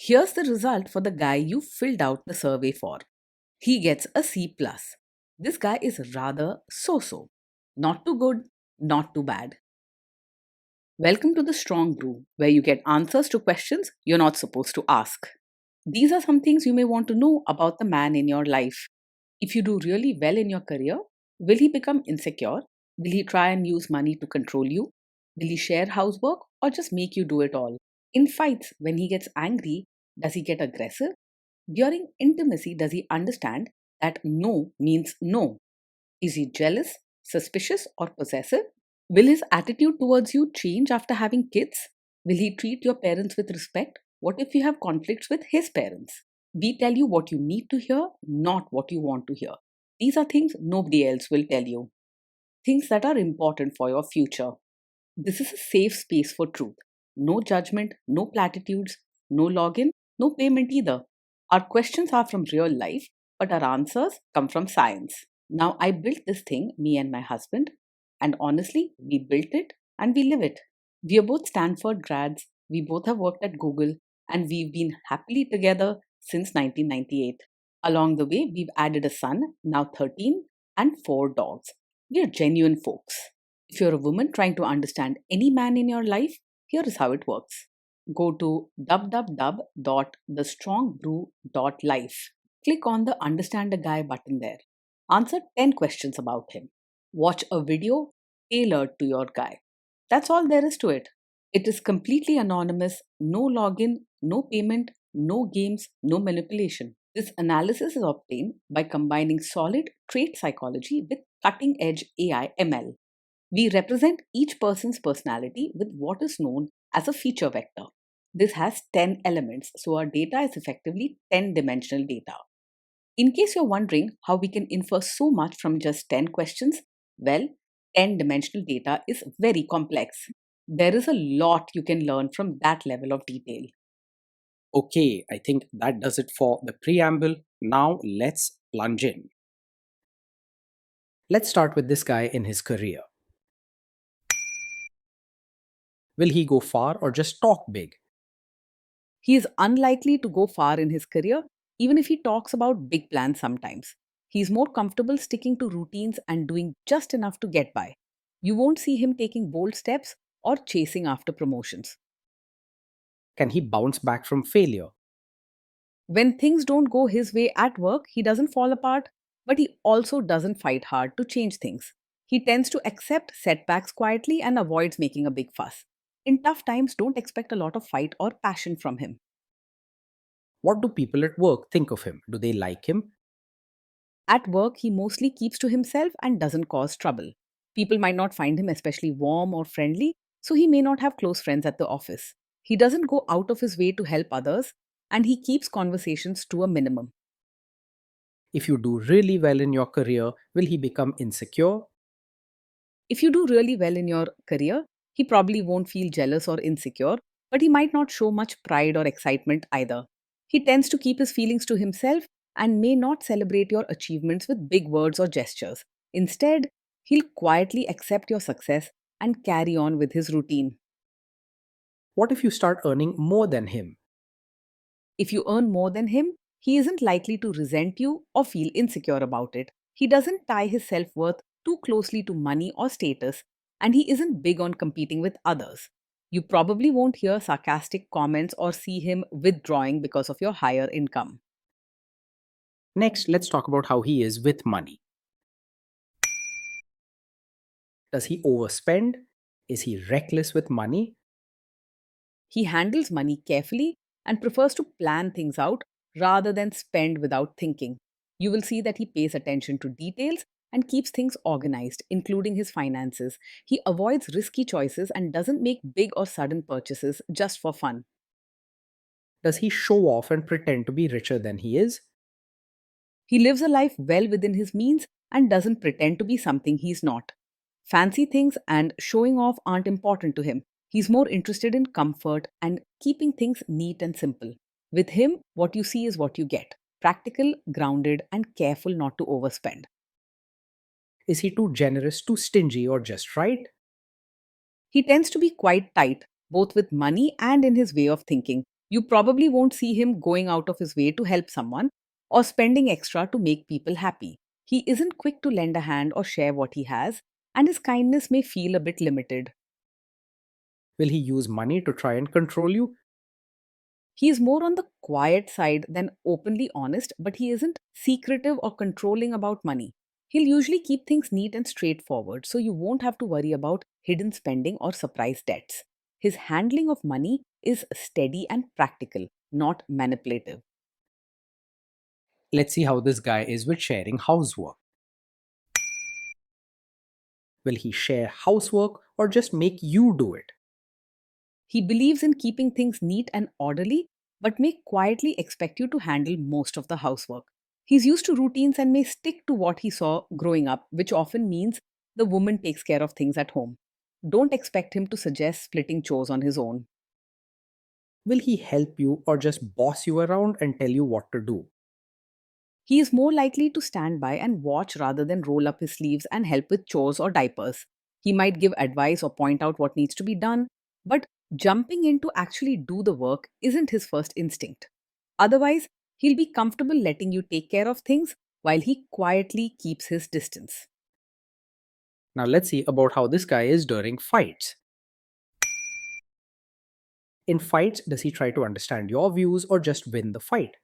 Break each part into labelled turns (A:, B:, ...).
A: Here's the result for the guy you filled out the survey for. He gets a C+. plus. This guy is rather so-so. Not too good, not too bad. Welcome to the Strong Brew, where you get answers to questions you're not supposed to ask. These are some things you may want to know about the man in your life. If you do really well in your career, will he become insecure? Will he try and use money to control you? Will he share housework or just make you do it all? In fights, when he gets angry, does he get aggressive? During intimacy, does he understand that no means no? Is he jealous, suspicious, or possessive? Will his attitude towards you change after having kids? Will he treat your parents with respect? What if you have conflicts with his parents? We tell you what you need to hear, not what you want to hear. These are things nobody else will tell you. Things that are important for your future. This is a safe space for truth. No judgment, no platitudes, no login, no payment either. Our questions are from real life, but our answers come from science. Now, I built this thing, me and my husband, and honestly, we built it and we live it. We are both Stanford grads, we both have worked at Google, and we've been happily together since 1998. Along the way, we've added a son, now 13, and 4 dogs. We are genuine folks. If you're a woman trying to understand any man in your life, here is how it works. Go to www.thestrongbrew.life. Click on the Understand a Guy button there. Answer 10 questions about him. Watch a video tailored to your guy. That's all there is to it. It is completely anonymous, no login, no payment, no games, no manipulation. This analysis is obtained by combining solid trait psychology with cutting edge AI ML. We represent each person's personality with what is known as a feature vector. This has 10 elements, so our data is effectively 10-dimensional data. In case you're wondering how we can infer so much from just 10 questions, well, 10-dimensional data is very complex. There is a lot you can learn from that level of detail.
B: Okay, I think that does it for the preamble. Now let's plunge in. Let's start with this guy in his career. Will he go far or just talk big?
A: He is unlikely to go far in his career, even if he talks about big plans sometimes. He is more comfortable sticking to routines and doing just enough to get by. You won't see him taking bold steps or chasing after promotions.
B: Can he bounce back from failure?
A: When things don't go his way at work, he doesn't fall apart, but he also doesn't fight hard to change things. He tends to accept setbacks quietly and avoids making a big fuss. In tough times, don't expect a lot of fight or passion from him.
B: What do people at work think of him? Do they like him?
A: At work, he mostly keeps to himself and doesn't cause trouble. People might not find him especially warm or friendly, so he may not have close friends at the office. He doesn't go out of his way to help others, and he keeps conversations to a minimum.
B: If you do really well in your career, will he become insecure?
A: If you do really well in your career, he probably won't feel jealous or insecure, but he might not show much pride or excitement either. He tends to keep his feelings to himself and may not celebrate your achievements with big words or gestures. Instead, he'll quietly accept your success and carry on with his routine.
B: What if you start earning more than him?
A: If you earn more than him, he isn't likely to resent you or feel insecure about it. He doesn't tie his self worth too closely to money or status, and he isn't big on competing with others. You probably won't hear sarcastic comments or see him withdrawing because of your higher income.
B: Next, let's talk about how he is with money. Does he overspend? Is he reckless with money?
A: He handles money carefully and prefers to plan things out rather than spend without thinking. You will see that he pays attention to details and keeps things organized, including his finances. He avoids risky choices and doesn't make big or sudden purchases just for fun.
B: Does he show off and pretend to be richer than he is?
A: He lives a life well within his means and doesn't pretend to be something he's not. Fancy things and showing off aren't important to him. He's more interested in comfort and keeping things neat and simple. With him, what you see is what you get: practical, grounded, and careful not to overspend.
B: Is he too generous, too stingy, or just right?
A: He tends to be quite tight, both with money and in his way of thinking. You probably won't see him going out of his way to help someone or spending extra to make people happy. He isn't quick to lend a hand or share what he has, and his kindness may feel a bit limited.
B: Will he use money to try and control you?
A: He is more on the quiet side than openly honest, but he isn't secretive or controlling about money. He'll usually keep things neat and straightforward, so you won't have to worry about hidden spending or surprise debts. His handling of money is steady and practical, not manipulative.
B: Let's see how this guy is with sharing housework. Will he share housework or just make you do it?
A: He believes in keeping things neat and orderly, but may quietly expect you to handle most of the housework. He's used to routines and may stick to what he saw growing up, which often means the woman takes care of things at home. Don't expect him to suggest splitting chores on his own.
B: Will he help you or just boss you around and tell you what to do?
A: He is more likely to stand by and watch rather than roll up his sleeves and help with chores or diapers. He might give advice or point out what needs to be done, but jumping in to actually do the work isn't his first instinct. Otherwise, he'll be comfortable letting you take care of things while he quietly keeps his distance.
B: Now let's see about how this guy is during fights. In fights, does he try to understand your views or just win the fight?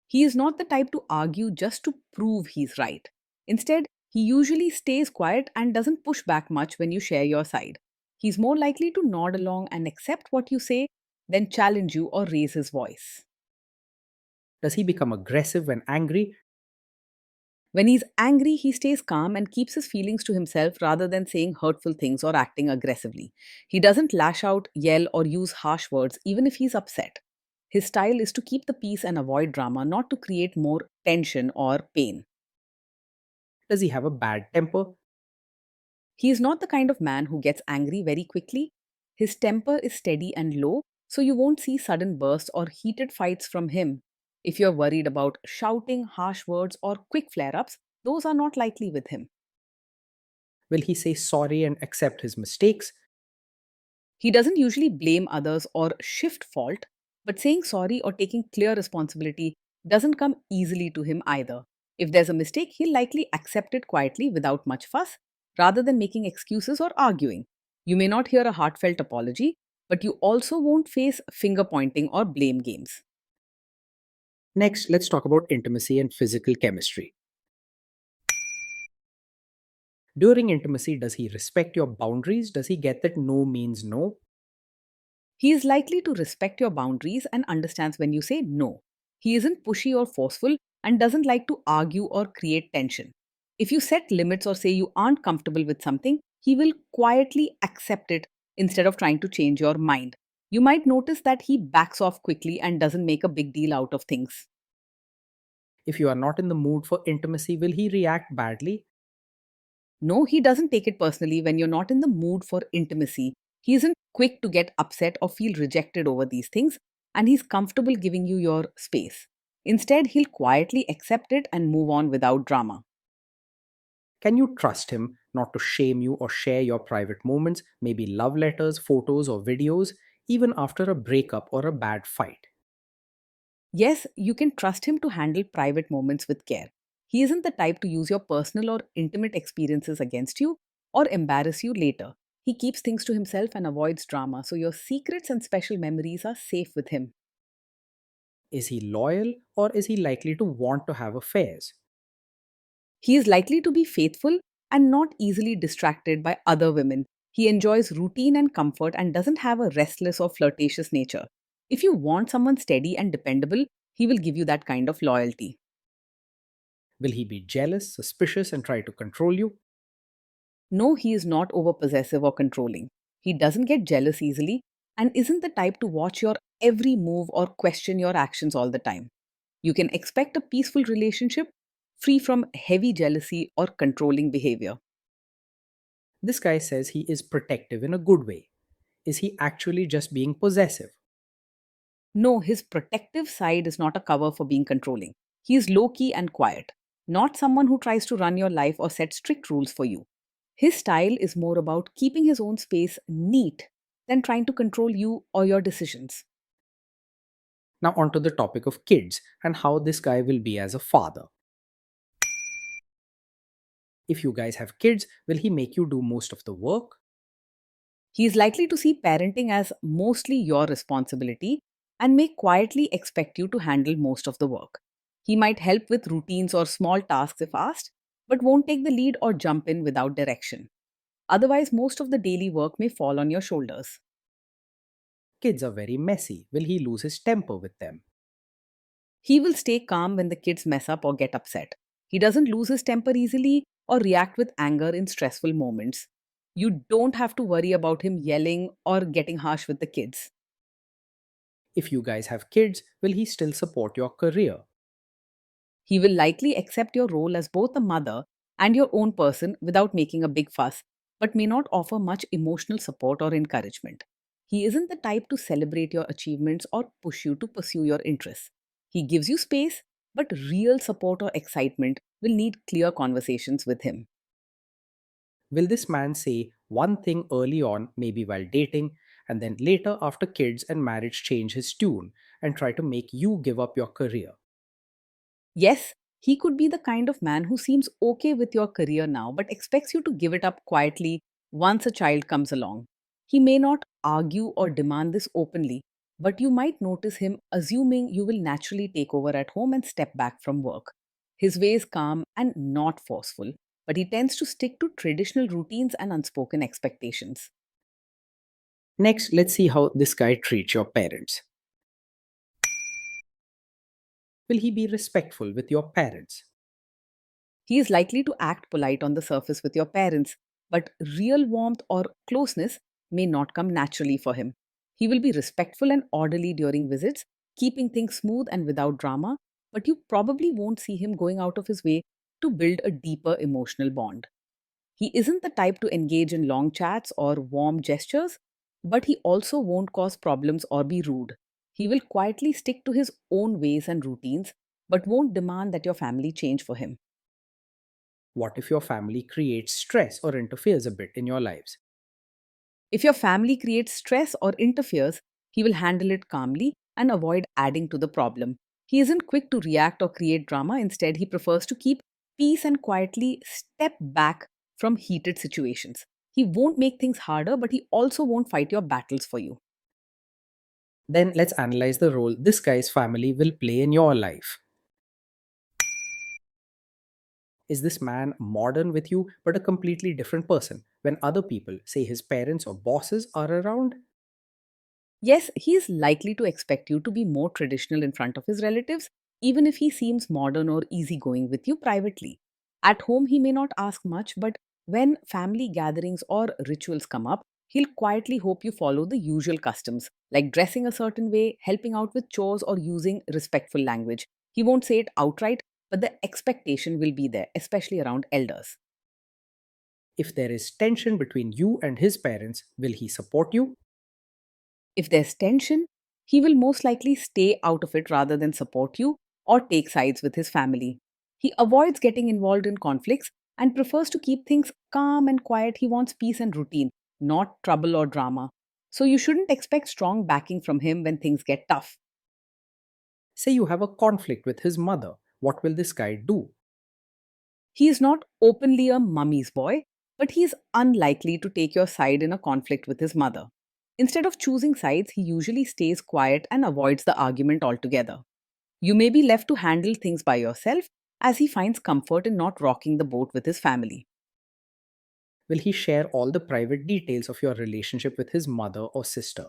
A: He is not the type to argue just to prove he's right. Instead, he usually stays quiet and doesn't push back much when you share your side. He's more likely to nod along and accept what you say than challenge you or raise his voice.
B: Does he become aggressive when angry?
A: When he's angry, he stays calm and keeps his feelings to himself rather than saying hurtful things or acting aggressively. He doesn't lash out, yell, or use harsh words even if he's upset. His style is to keep the peace and avoid drama, not to create more tension or pain.
B: Does he have a bad temper?
A: He is not the kind of man who gets angry very quickly. His temper is steady and low, so you won't see sudden bursts or heated fights from him. If you're worried about shouting, harsh words, or quick flare ups, those are not likely with him.
B: Will he say sorry and accept his mistakes?
A: He doesn't usually blame others or shift fault, but saying sorry or taking clear responsibility doesn't come easily to him either. If there's a mistake, he'll likely accept it quietly without much fuss, rather than making excuses or arguing. You may not hear a heartfelt apology, but you also won't face finger pointing or blame games.
B: Next, let's talk about intimacy and physical chemistry. During intimacy, does he respect your boundaries? Does he get that no means no?
A: He is likely to respect your boundaries and understands when you say no. He isn't pushy or forceful and doesn't like to argue or create tension. If you set limits or say you aren't comfortable with something, he will quietly accept it instead of trying to change your mind. You might notice that he backs off quickly and doesn't make a big deal out of things.
B: If you are not in the mood for intimacy, will he react badly?
A: No, he doesn't take it personally when you're not in the mood for intimacy. He isn't quick to get upset or feel rejected over these things, and he's comfortable giving you your space. Instead, he'll quietly accept it and move on without drama.
B: Can you trust him not to shame you or share your private moments, maybe love letters, photos, or videos, even after a breakup or a bad fight?
A: Yes, you can trust him to handle private moments with care. He isn't the type to use your personal or intimate experiences against you or embarrass you later. He keeps things to himself and avoids drama, so your secrets and special memories are safe with him.
B: Is he loyal or is he likely to want to have affairs?
A: He is likely to be faithful and not easily distracted by other women. He enjoys routine and comfort and doesn't have a restless or flirtatious nature. If you want someone steady and dependable, he will give you that kind of loyalty.
B: Will he be jealous, suspicious, and try to control you?
A: No, he is not over possessive or controlling. He doesn't get jealous easily and isn't the type to watch your every move or question your actions all the time. You can expect a peaceful relationship free from heavy jealousy or controlling behavior.
B: This guy says he is protective in a good way. Is he actually just being possessive?
A: No, his protective side is not a cover for being controlling. He is low key and quiet, not someone who tries to run your life or set strict rules for you. His style is more about keeping his own space neat than trying to control you or your decisions.
B: Now, onto the topic of kids and how this guy will be as a father. If you guys have kids, will he make you do most of the work?
A: He is likely to see parenting as mostly your responsibility and may quietly expect you to handle most of the work. He might help with routines or small tasks if asked, but won't take the lead or jump in without direction. Otherwise, most of the daily work may fall on your shoulders.
B: Kids are very messy. Will he lose his temper with them?
A: He will stay calm when the kids mess up or get upset. He doesn't lose his temper easily or react with anger in stressful moments. You don't have to worry about him yelling or getting harsh with the kids.
B: If you guys have kids, will he still support your career?
A: He will likely accept your role as both a mother and your own person without making a big fuss, but may not offer much emotional support or encouragement. He isn't the type to celebrate your achievements or push you to pursue your interests. He gives you space, but real support or excitement will need clear conversations with him.
B: Will this man say one thing early on, maybe while dating, and then later after kids and marriage change his tune and try to make you give up your career?
A: Yes, he could be the kind of man who seems okay with your career now but expects you to give it up quietly once a child comes along. He may not argue or demand this openly, but you might notice him assuming you will naturally take over at home and step back from work. His way is calm and not forceful, but he tends to stick to traditional routines and unspoken expectations.
B: Next, let's see how this guy treats your parents. Will he be respectful with your parents?
A: He is likely to act polite on the surface with your parents, but real warmth or closeness may not come naturally for him. He will be respectful and orderly during visits, keeping things smooth and without drama, but you probably won't see him going out of his way to build a deeper emotional bond. He isn't the type to engage in long chats or warm gestures, but he also won't cause problems or be rude. He will quietly stick to his own ways and routines, but won't demand that your family change for him.
B: What if your family creates stress or interferes a bit in your lives?
A: If your family creates stress or interferes, he will handle it calmly and avoid adding to the problem. He isn't quick to react or create drama. Instead, he prefers to keep peace and quietly step back from heated situations. He won't make things harder, but he also won't fight your battles for you.
B: Then let's analyze the role this guy's family will play in your life. Is this man modern with you but a completely different person when other people, say his parents or bosses, are around?
A: Yes, he is likely to expect you to be more traditional in front of his relatives, even if he seems modern or easygoing with you privately. At home, he may not ask much, but when family gatherings or rituals come up, he'll quietly hope you follow the usual customs, like dressing a certain way, helping out with chores, or using respectful language. He won't say it outright, but the expectation will be there, especially around elders.
B: If there is tension between you and his parents, will he support you?
A: If there's tension, he will most likely stay out of it rather than support you or take sides with his family. He avoids getting involved in conflicts and prefers to keep things calm and quiet. He wants peace and routine, not trouble or drama. So you shouldn't expect strong backing from him when things get tough.
B: Say you have a conflict with his mother. What will this guy do?
A: He is not openly a mummy's boy, but he is unlikely to take your side in a conflict with his mother. Instead of choosing sides, he usually stays quiet and avoids the argument altogether. You may be left to handle things by yourself as he finds comfort in not rocking the boat with his family.
B: Will he share all the private details of your relationship with his mother or sister?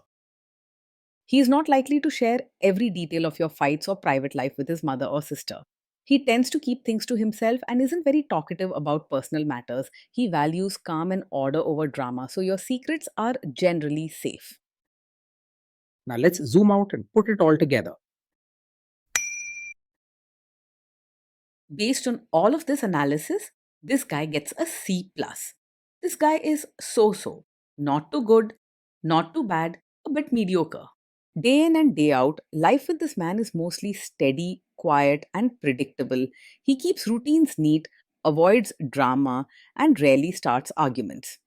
A: He is not likely to share every detail of your fights or private life with his mother or sister. He tends to keep things to himself and isn't very talkative about personal matters. He values calm and order over drama, so your secrets are generally safe.
B: Now let's zoom out and put it all together.
A: Based on all of this analysis, this guy gets a C plus. This guy is so, not too good, not too bad, a bit mediocre. Day in and day out, life with this man is mostly steady, quiet, and predictable. He keeps routines neat, avoids drama, and rarely starts arguments.